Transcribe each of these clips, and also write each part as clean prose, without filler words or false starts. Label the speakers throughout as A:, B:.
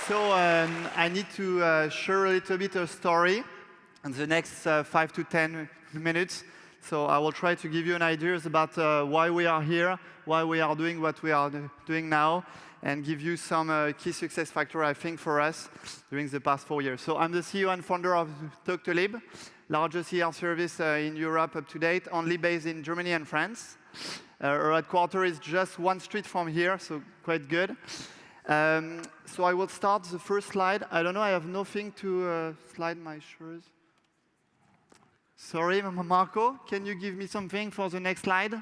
A: So I need to share a little bit of story in the next 5 to 10 minutes. So I will try to give you an idea about why we are here, why we are doing what we are doing now, and give you some key success factor, I think, for us during the past 4 years. So I'm the CEO and founder of Doctolib, largest ER service in Europe up to date, only based in Germany and France. Our headquarters is just one street from here, so quite good. So I will start the first slide. I don't know, I have nothing to slide my shares. Sorry, Marco, can you give me something for the next slide?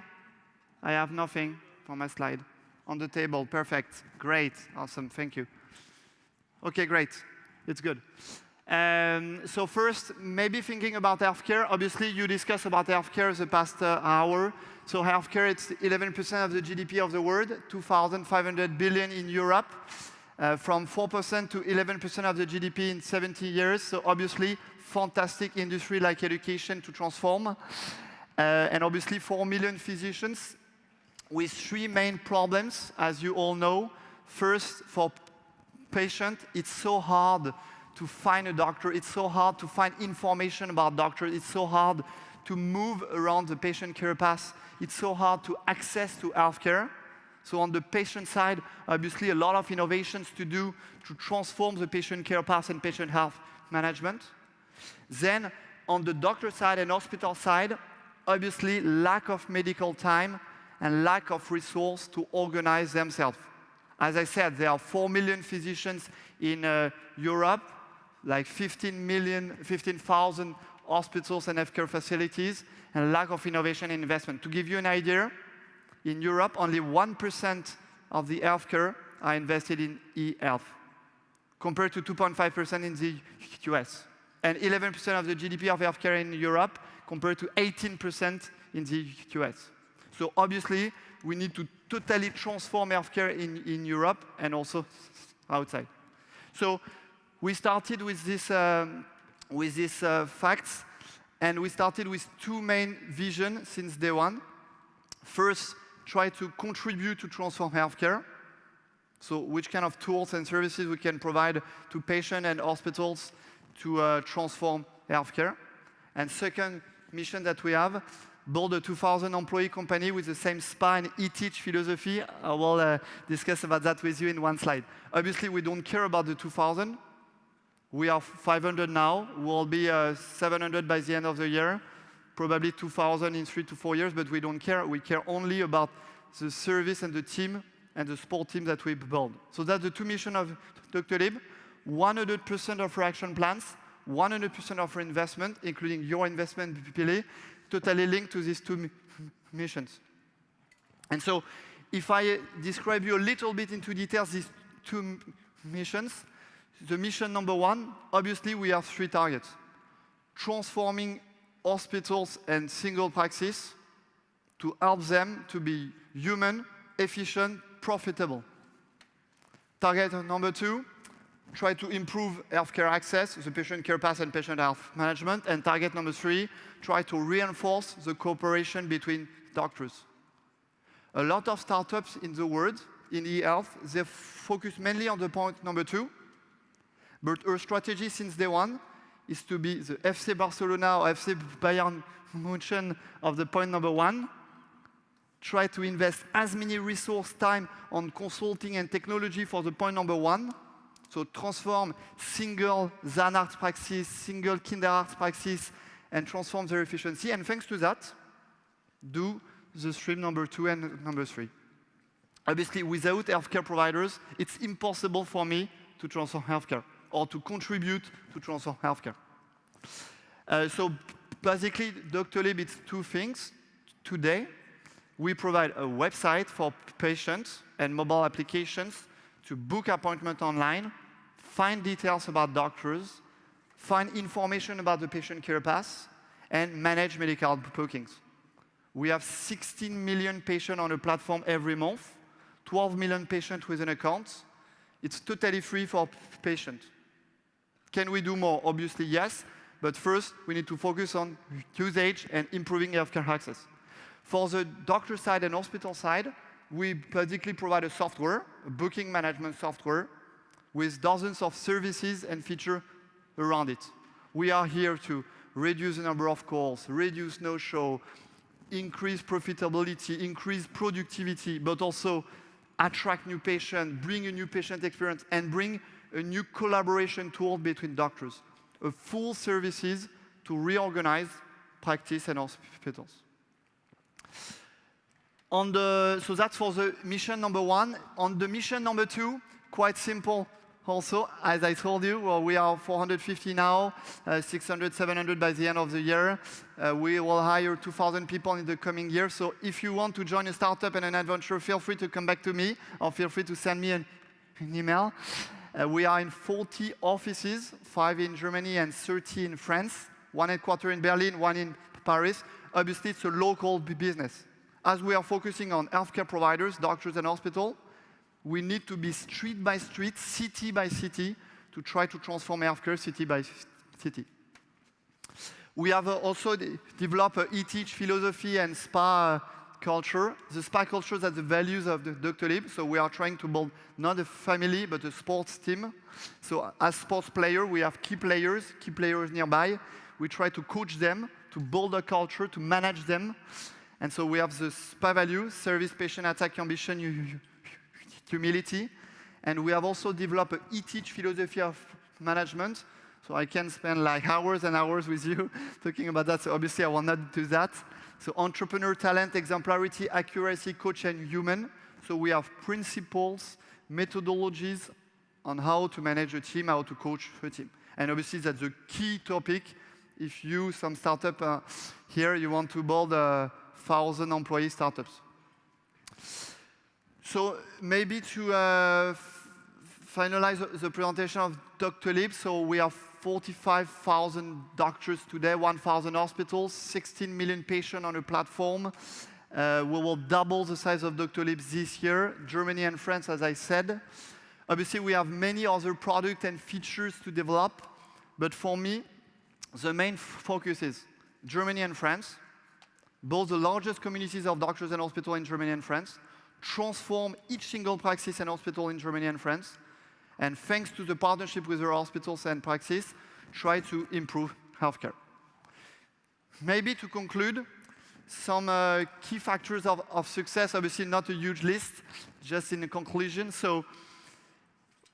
A: I have nothing for my slide. On the table, perfect, great, awesome, thank you. Okay, great, it's good. So first, maybe thinking about healthcare. Obviously, you discussed about healthcare the past hour. So healthcare, it's 11% of the GDP of the world, 2,500 billion in Europe, from 4% to 11% of the GDP in 70 years. So obviously, fantastic industry like education to transform. And obviously, 4 million physicians with 3 main problems, as you all know. First, for patient, it's so hard to find a doctor. It's so hard to find information about doctors. It's so hard to move around the patient care path. It's so hard to access to healthcare. So on the patient side, obviously a lot of innovations to do to transform the patient care path and patient health management. Then on the doctor side and hospital side, obviously lack of medical time and lack of resource to organize themselves. As I said, there are 4 million physicians in Europe, like 15,000 hospitals and healthcare facilities, and lack of innovation and investment. To give you an idea, in Europe, only 1% of the healthcare are invested in e-health, compared to 2.5% in the US, and 11% of the GDP of healthcare in Europe, compared to 18% in the US. So obviously, we need to totally transform healthcare in Europe and also outside. So we started with these facts, and we started with 2 main visions since day one. First, try to contribute to transform healthcare. So which kind of tools and services we can provide to patients and hospitals to transform healthcare. And second mission that we have, build a 2,000 employee company with the same SPA and e-teach philosophy. I will discuss about that with you in one slide. Obviously, we don't care about the 2,000. We are 500 now. We'll be 700 by the end of the year, probably 2,000 in 3 to 4 years, but we don't care. We care only about the service and the team and the sport team that we build. So that's the 2 missions of Doctolib. 100% of our action plans, 100% of our investment, including your investment, Pili, totally linked to these 2 missions. And so if I describe you a little bit into details these 2 missions, the mission number 1, obviously we have 3 targets. Transforming hospitals and single practice to help them to be human, efficient, profitable. Target number 2, try to improve healthcare access, the patient care path and patient health management. And target number 3, try to reinforce the cooperation between doctors. A lot of startups in the world, in e-health, they focus mainly on the point number 2. But our strategy since day one is to be the FC Barcelona or FC Bayern München of the point number 1. Try to invest as many resource time on consulting and technology for the point number 1. So transform single Zahnarzt practice, single Kinderarzt practice, and transform their efficiency. And thanks to that, do the stream number 2 and number 3. Obviously, without healthcare providers, it's impossible for me to transform healthcare or to contribute to transform healthcare. So basically, Doctolib, it's 2 things. Today, we provide a website for patients and mobile applications to book appointment online, find details about doctors, find information about the patient care path, and manage medical bookings. We have 16 million patients on the platform every month, 12 million patients with an account. It's totally free for patients. Can we do more? Obviously, yes. But first, we need to focus on usage and improving healthcare access. For the doctor side and hospital side, we basically provide a software, a booking management software, with dozens of services and features around it. We are here to reduce the number of calls, reduce no-show, increase profitability, increase productivity, but also attract new patients, bring a new patient experience, and bring a new collaboration tool between doctors. A full services to reorganize practice and hospitals. So that's for the mission number 1. On the mission number 2, quite simple also. As I told you, well, we are 450 now, 600, 700 by the end of the year. We will hire 2,000 people in the coming year. So if you want to join a startup and an adventure, feel free to come back to me, or feel free to send me an email. We are in 40 offices, 5 in Germany and 30 in France, 1 headquarters in Berlin, 1 in Paris. Obviously, it's a local business. As we are focusing on healthcare providers, doctors and hospitals, we need to be street by street, city by city, to try to transform healthcare city by city. We have also developed a e-teach philosophy and spa culture. The spa culture is at the values of the Doctolib, so we are trying to build not a family, but a sports team. So as sports player, we have key players nearby. We try to coach them, to build a culture, to manage them. And so we have the SPA values: service, patient, attack, ambition, humility. And we have also developed an e-teach philosophy of management. So I can spend like hours and hours with you talking about that. So obviously I will not do that. So entrepreneur, talent, exemplarity, accuracy, coach, and human. So we have principles, methodologies on how to manage a team, how to coach a team. And obviously that's the key topic. If you, some startup here, you want to build 1,000 employee startups. So maybe to finalize the presentation of Doctolib, so we have 45,000 doctors today, 1,000 hospitals, 16 million patients on a platform. We will double the size of Doctolib this year, Germany and France, as I said. Obviously, we have many other products and features to develop, but for me, the main focus is Germany and France, both the largest communities of doctors and hospitals in Germany and France, transform each single practice and hospital in Germany and France, and thanks to the partnership with our hospitals and practices, try to improve healthcare. Maybe to conclude, some key factors of success, obviously not a huge list, just in the conclusion. So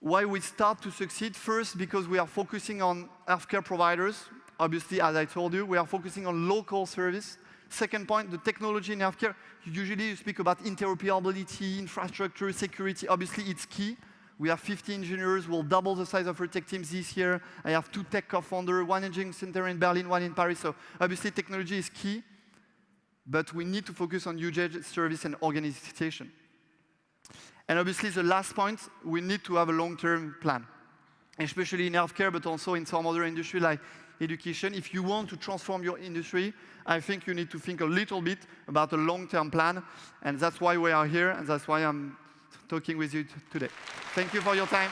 A: why we start to succeed? First, because we are focusing on healthcare providers. Obviously, as I told you, we are focusing on local service. Second point, the technology in healthcare. Usually you speak about interoperability, infrastructure, security. Obviously, it's key. We have 50 engineers. We'll double the size of our tech teams this year. I have 2 tech co-founders, 1 engineering center in Berlin, 1 in Paris. So obviously, technology is key. But we need to focus on usage, service, and organization. And obviously, the last point, we need to have a long-term plan, especially in healthcare, but also in some other industry like education. If you want to transform your industry, I think you need to think a little bit about a long-term plan, and that's why we are here, and that's why I'm talking with you today. Thank you for your time.